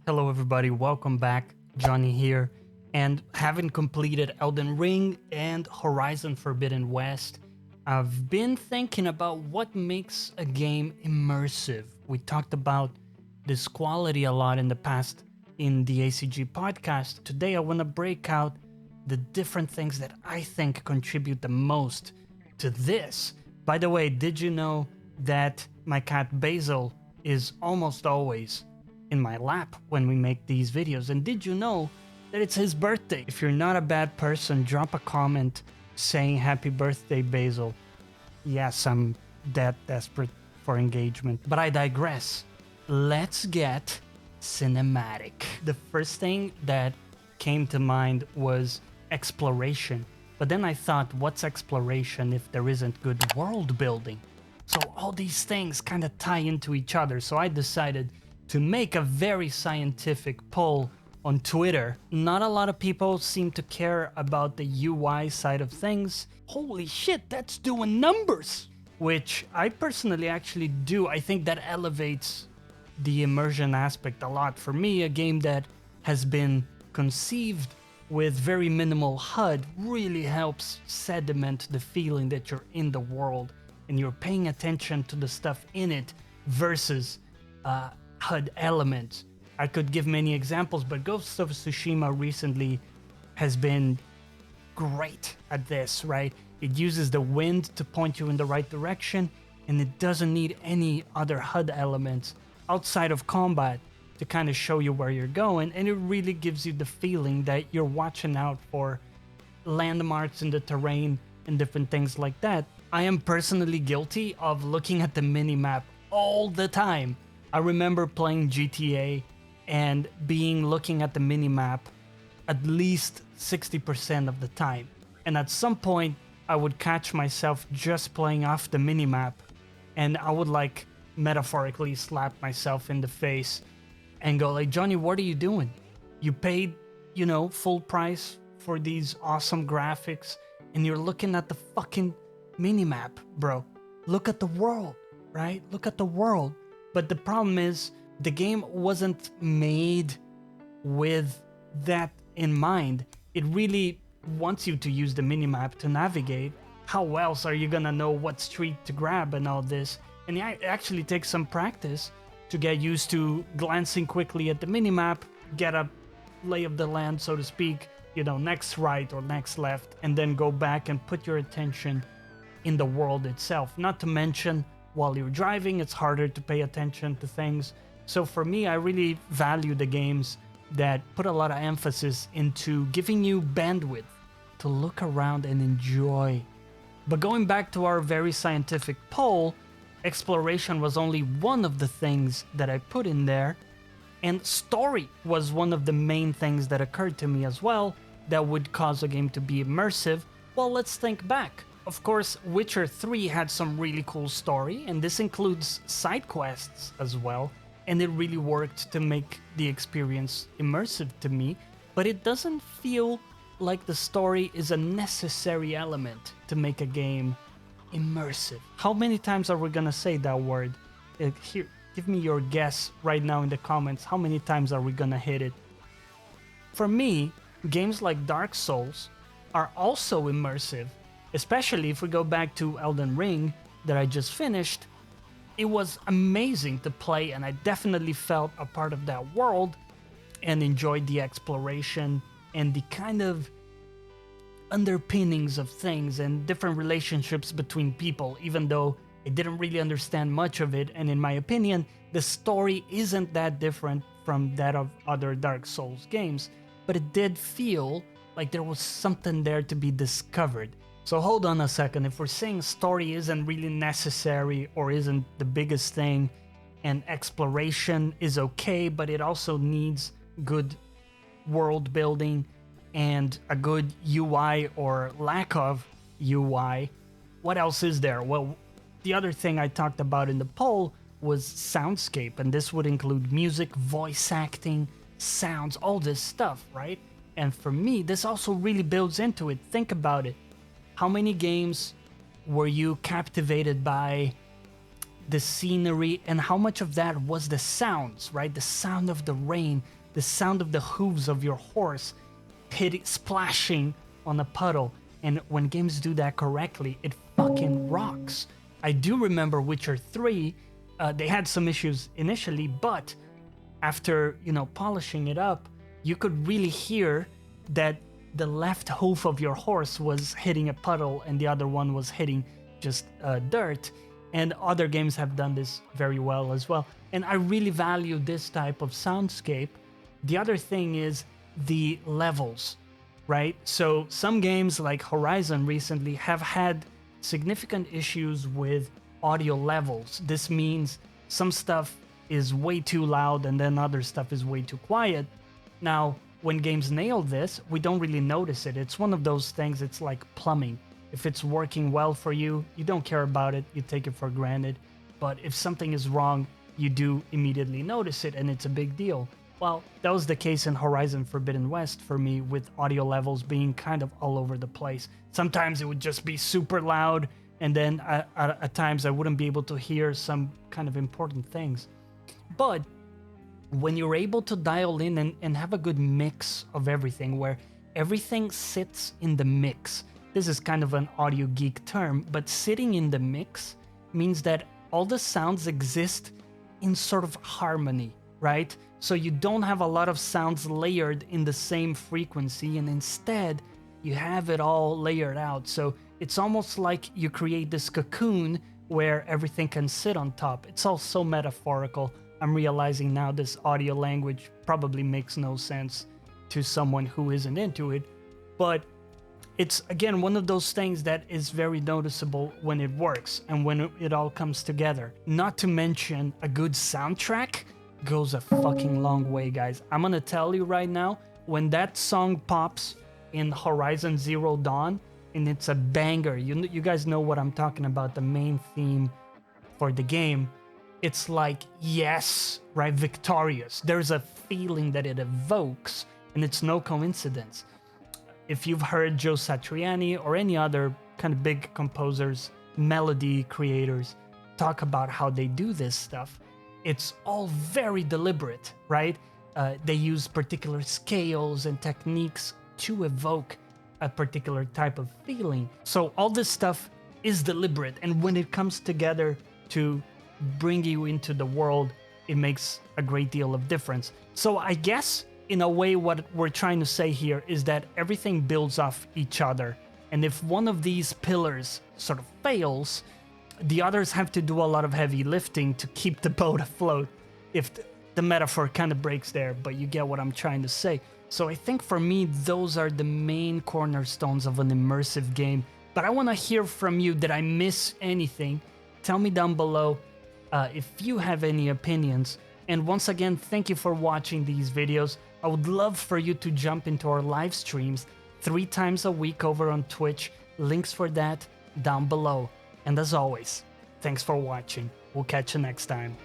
Hello everybody, welcome back. Johnny here. And having completed Elden Ring and Horizon Forbidden West, I've been thinking about what makes a game immersive. We talked about this quality a lot in the past in the ACG podcast. Today I want to break out the different things that I think contribute the most to this. By the way, did you know that my cat Basil is almost always in my lap when we make these videos? And did you know that it's his birthday? If you're not a bad person, drop a comment saying happy birthday, Basil. Yes, I'm that desperate for engagement, but I digress. Let's get cinematic. The first thing that came to mind was exploration, but then I thought, what's exploration if there isn't good world building? So all these things kind of tie into each other, so I decided to make a very scientific poll on Twitter. Not a lot of people seem to care about the UI side of things. Holy shit, that's doing numbers! Which I personally actually do. I think that elevates the immersion aspect a lot. For me, a game that has been conceived with very minimal HUD really helps sediment the feeling that you're in the world and you're paying attention to the stuff in it versus HUD elements. I could give many examples, but Ghost of Tsushima recently has been great at this, right? It uses the wind to point you in the right direction, and it doesn't need any other HUD elements outside of combat to kind of show you where you're going, and it really gives you the feeling that you're watching out for landmarks in the terrain and different things like that. I am personally guilty of looking at the minimap all the time. I remember playing GTA and looking at the minimap at least 60% of the time. And at some point, I would catch myself just playing off the minimap, and I would metaphorically slap myself in the face and go like, Johnny, what are you doing? You paid, full price for these awesome graphics, and you're looking at the fucking minimap, bro. Look at the world, right? Look at the world. But the problem is, the game wasn't made with that in mind. It really wants you to use the minimap to navigate. How else are you gonna know what street to grab and all this? And it actually takes some practice to get used to glancing quickly at the minimap, get a lay of the land, so to speak, next right or next left, and then go back and put your attention in the world itself. Not to mention, while you're driving, it's harder to pay attention to things. So for me, I really value the games that put a lot of emphasis into giving you bandwidth to look around and enjoy. But going back to our very scientific poll, exploration was only one of the things that I put in there, and story was one of the main things that occurred to me as well that would cause a game to be immersive. Well, let's think back. Of course, Witcher 3 had some really cool story, and this includes side quests as well, and it really worked to make the experience immersive to me, but it doesn't feel like the story is a necessary element to make a game immersive. How many times are we gonna say that word? Here, give me your guess right now in the comments. How many times are we gonna hit it? For me, games like Dark Souls are also immersive, especially if we go back to Elden Ring that I just finished. It was amazing to play, and I definitely felt a part of that world and enjoyed the exploration and the kind of underpinnings of things and different relationships between people, even though I didn't really understand much of it. And in my opinion, the story isn't that different from that of other Dark Souls games, but it did feel like there was something there to be discovered. So hold on a second, if we're saying story isn't really necessary or isn't the biggest thing, and exploration is okay, but it also needs good world building and a good UI or lack of UI, what else is there? Well, the other thing I talked about in the poll was Soundscape, and this would include music, voice acting, sounds, all this stuff, right? And for me, this also really builds into it. Think about it. How many games were you captivated by the scenery, and how much of that was the sounds, right? The sound of the rain, the sound of the hooves of your horse splashing on a puddle. And when games do that correctly, it fucking rocks. I do remember Witcher 3, they had some issues initially, but after, polishing it up, you could really hear that the left hoof of your horse was hitting a puddle and the other one was hitting just dirt. And other games have done this very well as well. And I really value this type of soundscape. The other thing is the levels, right? So some games like Horizon recently have had significant issues with audio levels. This means some stuff is way too loud and then other stuff is way too quiet. Now, when games nail this, we don't really notice it. It's one of those things, it's like plumbing. If it's working well for you, you don't care about it, you take it for granted. But if something is wrong, you do immediately notice it and it's a big deal. Well, that was the case in Horizon Forbidden West for me, with audio levels being kind of all over the place. Sometimes it would just be super loud, and then at times I wouldn't be able to hear some kind of important things. But when you're able to dial in and have a good mix of everything, where everything sits in the mix, this is kind of an audio geek term, but sitting in the mix means that all the sounds exist in sort of harmony, right? So you don't have a lot of sounds layered in the same frequency, and instead you have it all layered out. So it's almost like you create this cocoon where everything can sit on top. It's all so metaphorical. I'm realizing now this audio language probably makes no sense to someone who isn't into it, but it's, again, one of those things that is very noticeable when it works and when it all comes together. Not to mention, a good soundtrack goes a fucking long way, guys. I'm gonna tell you right now, when that song pops in Horizon Zero Dawn, and it's a banger, you guys know what I'm talking about, the main theme for the game, it's like, yes, right, victorious. There's a feeling that it evokes, and it's no coincidence. If you've heard Joe Satriani or any other kind of big composers, melody creators talk about how they do this stuff, it's all very deliberate, right? They use particular scales and techniques to evoke a particular type of feeling. So all this stuff is deliberate, and when it comes together to bring you into the world, it makes a great deal of difference. So I guess, in a way, what we're trying to say here is that everything builds off each other. And if one of these pillars sort of fails, the others have to do a lot of heavy lifting to keep the boat afloat. If the metaphor kind of breaks there, but you get what I'm trying to say. So I think for me, those are the main cornerstones of an immersive game. But I want to hear from you. Did I miss anything? Tell me down below if you have any opinions. And once again, thank you for watching these videos. I would love for you to jump into our live streams 3 times a week over on Twitch. Links for that down below. And as always, thanks for watching. We'll catch you next time.